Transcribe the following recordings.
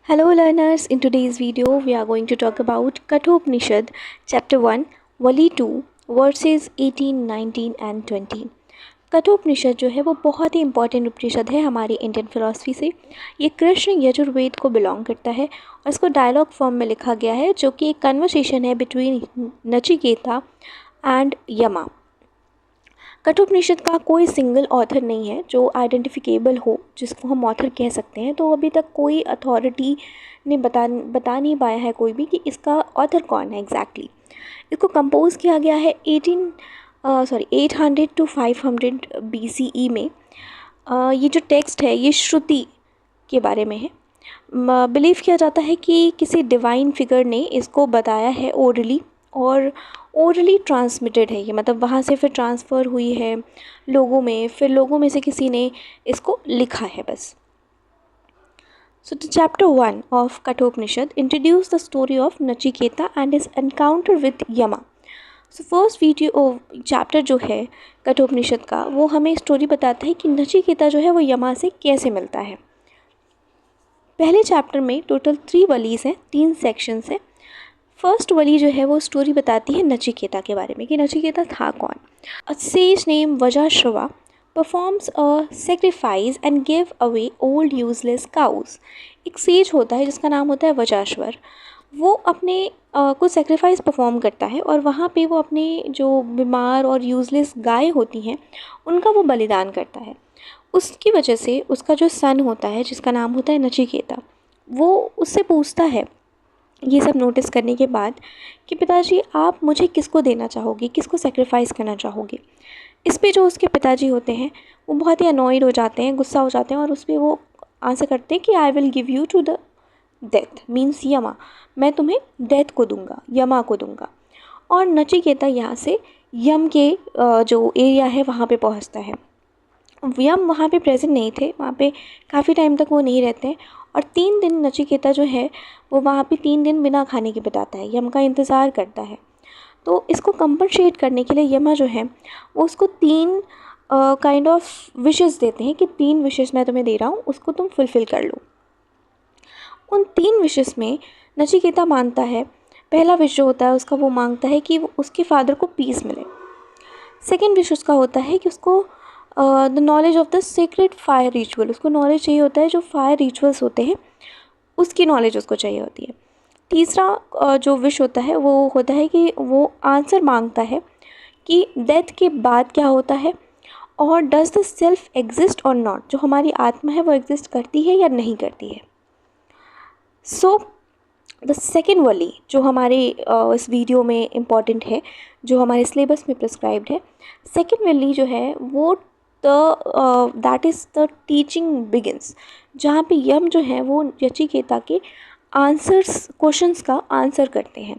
Hello learners, in today's video we are going to talk about Kathopanishad chapter 1 Vali 2 verses 18, 19 and 20। Kathopanishad जो है वो बहुत ही important उपनिषद है हमारी इंडियन फिलॉसफी से। ये कृष्ण यजुर्वेद को बिलोंग करता है और इसको डायलॉग फॉर्म में लिखा गया है, जो कि एक कन्वर्सेशन है बिटवीन नचिकेता एंड यमा। कठोपनिषद का कोई सिंगल ऑथर नहीं है जो आइडेंटिफिकेबल हो, जिसको हम ऑथर कह सकते हैं। तो अभी तक कोई अथॉरिटी ने बता नहीं पाया है कोई भी कि इसका ऑथर कौन है एग्जैक्टली। इसको कंपोज किया गया है 800 to 500 BCE में। ये जो टेक्स्ट है ये श्रुति के बारे में है। बिलीव किया जाता है कि किसी डिवाइन फिगर ने इसको बताया है ओरली, और ओरली ट्रांसमिटेड है ये, मतलब वहाँ से फिर ट्रांसफ़र हुई है लोगों में, फिर लोगों में से किसी ने इसको लिखा है बस। So the chapter 1 of Kathopanishad introduce the story of Nachiketa and his encounter with Yama। So first video chapter जो है कठोपनिषद का वो हमें स्टोरी बताता है कि नचिकेता जो है वो यमा से कैसे मिलता है। पहले चैप्टर में टोटल 3 वलीज हैं, 3 सेक्शंस हैं। फर्स्ट वली जो है वो स्टोरी बताती है नचिकेता के बारे में कि नचिकेता था कौन। A sage name Vajashrava performs a sacrifice and give away old useless cows. एक सेज होता है जिसका नाम होता है वजाश्वर। वो अपने कुछ सेक्रीफाइस परफॉर्म करता है और वहाँ पे वो अपने जो बीमार और यूजलेस गाय होती हैं उनका वो बलिदान करता है। उसकी वजह से उसका जो सन होता है जिसका नाम होता है नचिकेता, वो उससे पूछता है ये सब नोटिस करने के बाद कि पिताजी आप मुझे किसको देना चाहोगे, किसको सेक्रीफाइस करना चाहोगे। इस पे जो उसके पिताजी होते हैं वो बहुत ही अनॉयड हो जाते हैं, गुस्सा हो जाते हैं, और उस पर वो आंसर करते हैं कि I will give you to the death, means Yama, मैं तुम्हें डेथ को दूंगा, यमा को दूंगा। और नचिकेता यहाँ से यम के जो एरिया है वहाँ पे पहुँचता है। यम वहाँ पे प्रेजेंट नहीं थे, वहाँ पे काफ़ी टाइम तक वो नहीं रहते हैं, और 3 दिन नचिकेता जो है वो वहाँ पे 3 दिन बिना खाने के बिताता है, यम का इंतज़ार करता है। तो इसको कंपनसेट करने के लिए यमा जो है वो उसको 3 काइंड ऑफ विशेस देते हैं कि 3 विशेस मैं तुम्हें दे रहा हूँ, उसको तुम फुलफ़िल कर लो। उन 3 विशेस में नचिकेता मानता है, पहला विश जो होता है उसका वो मांगता है कि उसके फादर को पीस मिले। सेकेंड विश उसका होता है कि उसको the knowledge of the secret fire ritual, उसको नॉलेज चाहिए होता है जो फायर रिचुअल्स होते हैं उसकी नॉलेज उसको चाहिए होती है। तीसरा जो विश होता है वो होता है कि वो आंसर मांगता है कि डेथ के बाद क्या होता है, और डज द सेल्फ एग्जिस्ट और नॉट, जो हमारी आत्मा है वो एग्जिस्ट करती है या नहीं करती है। सो द सेकेंड वली जो हमारे इस वीडियो में इम्पॉर्टेंट है, जो हमारे सिलेबस में प्रिस्क्राइब्ड है, सेकेंड वली जो है वो that is the teaching begins, जहाँ पे यम जो है वो नचिकेता के आंसर्स, क्वेश्चंस का आंसर करते हैं।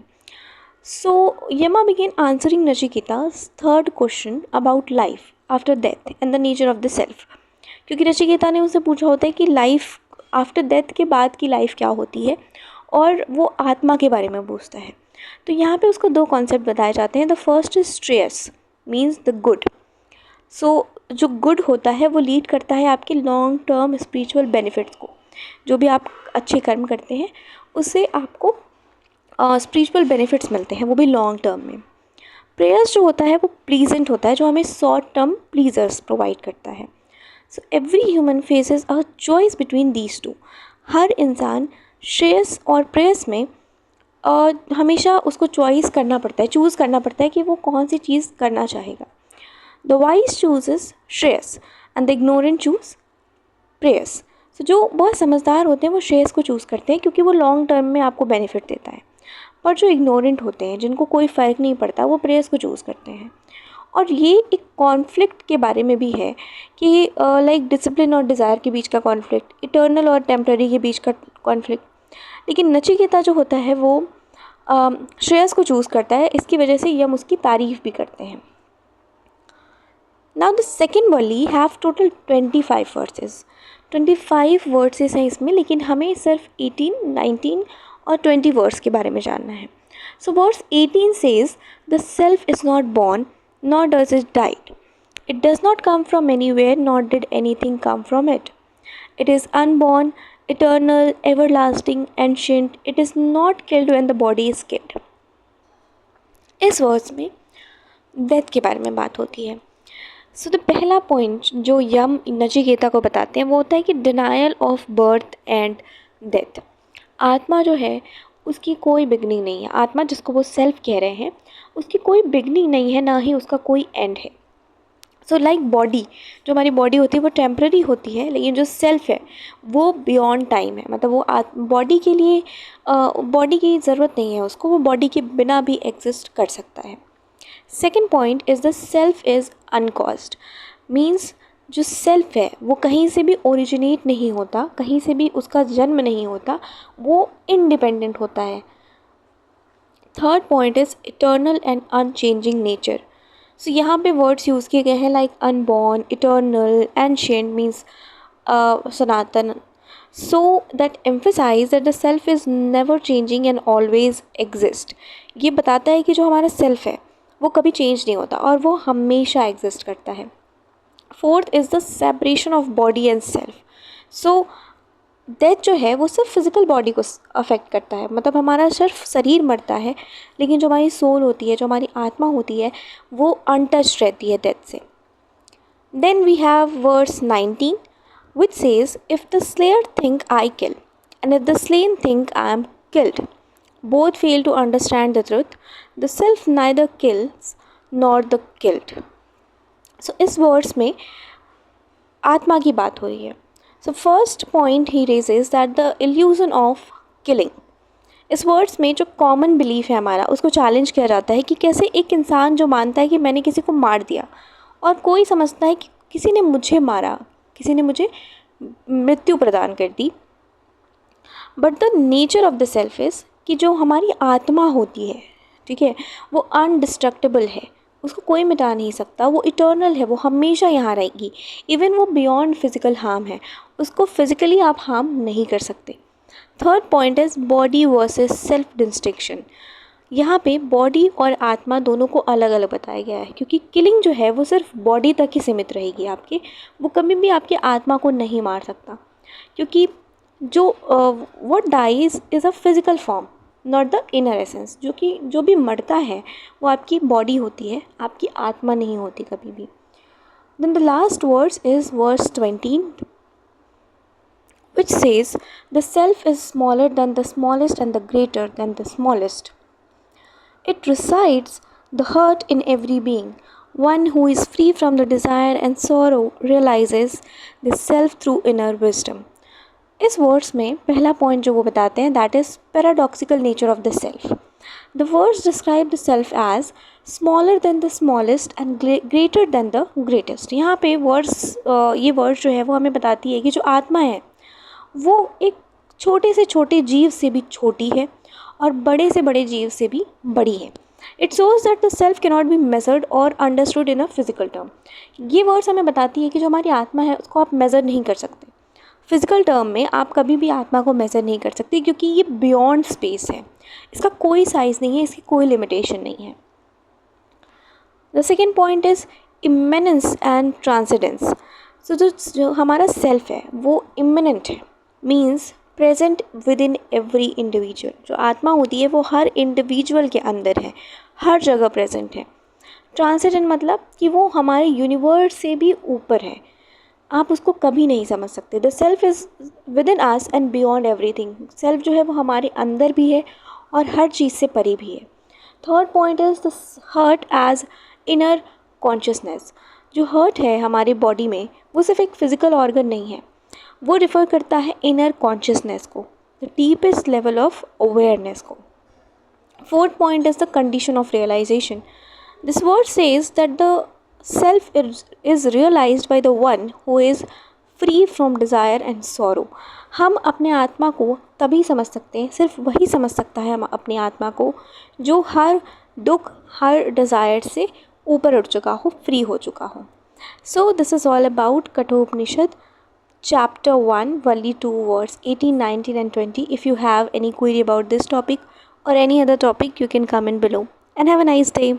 So Yama began answering Nachiketa's third question about life after death and the nature of the self, क्योंकि नचिकेता ने उससे पूछा होता है कि लाइफ आफ्टर डेथ के बाद की लाइफ क्या होती है, और वो आत्मा के बारे में पूछता है। तो यहाँ पे उसको 2 कॉन्सेप्ट बताए जाते हैं। The first is shreyas, means the good. So जो गुड होता है वो लीड करता है आपके लॉन्ग टर्म स्पिरिचुअल बेनिफिट्स को। जो भी आप अच्छे कर्म करते हैं उससे आपको स्पिरिचुअल बेनिफिट्स मिलते हैं, वो भी लॉन्ग टर्म में। प्रेयर्स जो होता है वो प्लीजेंट होता है, जो हमें शॉर्ट टर्म प्लीजर्स प्रोवाइड करता है। So every human faces a choice between these two. हर इंसान श्रेयस और प्रेयस में हमेशा उसको चॉइस करना पड़ता है, चूज़ करना पड़ता है कि वो कौन सी चीज़ करना चाहेगा। The wise chooses shreyas and the ignorant choose preyas. So जो बहुत समझदार होते हैं वो श्रेयस को चूज़ करते हैं क्योंकि वो लॉन्ग टर्म में आपको बेनिफिट देता है, पर जो इग्नोरेंट होते हैं जिनको कोई फ़र्क नहीं पड़ता वो प्रेयस को चूज़ करते हैं। और ये एक कॉन्फ्लिक्ट के बारे में भी है कि लाइक डिसिप्लिन और डिज़ायर के बीच का कॉन्फ्लिक्ट, इटर्नल और टेम्पररी के बीच का कॉन्फ्लिक्ट। लेकिन नचिकेता जो होता है वो श्रेयस को चूज़ करता है, इसकी वजह से यम उसकी तारीफ़ भी करते हैं। Now the second Wali have total 25 versus. 25 versus हैं इसमें, लेकिन हमें सिर्फ 18, 19 और 20 वर्स के बारे में जानना है। So verse 18 says the self is not born nor does it die. It does not come from anywhere, nor did anything come from it. It is unborn, eternal, everlasting, ancient. It is not killed when the body is killed. इस words में death के बारे में बात होती है. So the पहला point जो यम नचिकेता को बताते हैं वो होता है कि denial of birth and death. आत्मा जो है उसकी कोई बिगनिंग नहीं है. आत्मा जिसको वो सेल्फ कह रहे हैं उसकी कोई बिगनिंग नहीं है, ना ही उसका कोई एंड है. सो लाइक बॉडी, जो हमारी बॉडी होती है वो टेम्पररी होती है, लेकिन जो सेल्फ है वो बियॉन्ड टाइम है. मतलब वो बॉडी के लिए बॉडी की ज़रूरत नहीं है उसको, वो बॉडी के बिना भी एग्जिस्ट कर सकता है. Second point is the self is uncaused. Means जो सेल्फ है वो कहीं से भी ओरिजिनेट नहीं होता, कहीं से भी उसका जन्म नहीं होता, वो इंडिपेंडेंट होता है. Third point is eternal and unchanging nature. So यहाँ पे वर्ड्स यूज़ किए गए हैं like unborn, eternal, ancient means sanatan. So that emphasise that the self is never changing and always exist. ये बताता है कि जो हमारा सेल्फ है वो कभी चेंज नहीं होता और वो हमेशा एग्जिस्ट करता है. Fourth is the separation of body and self. So death जो है वो सिर्फ फिज़िकल बॉडी को अफेक्ट करता है. मतलब हमारा सिर्फ शरीर मरता है, लेकिन जो हमारी सोल होती है, जो हमारी आत्मा होती है, वो अनटच्ड रहती है डेथ से. Then we have verse 19 which says if the slayer think I kill and if the slain think I am killed both fail to understand the truth. The self neither kills nor the killed. So इस verse में आत्मा की बात हो रही है. So first point ही raises that the illusion of killing. इस वर्ड्स में जो कॉमन बिलीफ है हमारा उसको चैलेंज किया जाता है कि कैसे एक इंसान जो मानता है कि मैंने किसी को मार दिया और कोई समझता है कि किसी ने मुझे मारा, किसी ने मुझे मृत्यु प्रदान कर दी. But the nature of the self is कि जो हमारी आत्मा होती है, ठीक है, वो अनडिस्ट्रक्टेबल है, उसको कोई मिटा नहीं सकता, वो इटर्नल है, वो हमेशा यहाँ रहेगी. इवन वो बियॉन्ड फिज़िकल हार्म है, उसको फिज़िकली आप हार्म नहीं कर सकते. Third point is body versus self distinction. यहाँ पे बॉडी और आत्मा दोनों को अलग अलग बताया गया है, क्योंकि किलिंग जो है वो सिर्फ बॉडी तक ही सीमित रहेगी आपके, वो कभी भी आपकी आत्मा को नहीं मार सकता. क्योंकि जो what dies is a physical form not the inner essence. जो भी मरता है वो आपकी बॉडी होती है, आपकी आत्मा नहीं होती कभी भी. Then the last words is verse 20 which says the self is smaller than the smallest and the greater than the smallest. It resides the heart in every being. One who is free from the desire and sorrow realizes the self through inner wisdom. इस words में पहला point जो वो बताते हैं that is paradoxical nature of the self. The words describe the self as smaller than the smallest and greater than the greatest. यहाँ पे ये वर्ड्स जो है वो हमें बताती है कि जो आत्मा है वो एक छोटे से छोटे जीव से भी छोटी है और बड़े से बड़े जीव से भी बड़ी है. It shows that the self can not be measured और understood in a physical term. ये वर्ड्स हमें बताती है कि जो हमारी आत्मा है उसको आप मेज़र नहीं कर सकते. फिज़िकल टर्म में आप कभी भी आत्मा को मेज़र नहीं कर सकते, क्योंकि ये बियॉन्ड स्पेस है, इसका कोई साइज़ नहीं है, इसकी कोई लिमिटेशन नहीं है. The second point is immanence and transcendence. So जो हमारा सेल्फ है वो इमिनेंट है, means present within every individual. जो आत्मा होती है वो हर इंडिविजुअल के अंदर है, हर जगह प्रेजेंट है. ट्रांसेंडेंट मतलब कि वो हमारे यूनिवर्स से भी ऊपर है, आप उसको कभी नहीं समझ सकते. The self is within us and beyond everything. Self जो है वो हमारे अंदर भी है और हर चीज़ से परे भी है. Third point is the heart as inner consciousness. जो हर्ट है हमारी बॉडी में वो सिर्फ एक फिज़िकल ऑर्गन नहीं है, वो रिफ़र करता है इनर कॉन्शियसनेस को, the deepest level of awareness को. Fourth point is the condition of realisation. This word says that the self is realized by the one who is free from desire and sorrow. हम अपने आत्मा को तभी समझ सकते हैं, सिर्फ वही समझ सकता है हम अपनी आत्मा को जो हर दुख, हर डिज़ायर से ऊपर उठ चुका हो, फ्री हो चुका हो. So this is all about Kathopanishad chapter 1 only 2 words 18, 19 and 20. If you have any query about this topic or any other topic, you can comment below and have a nice day.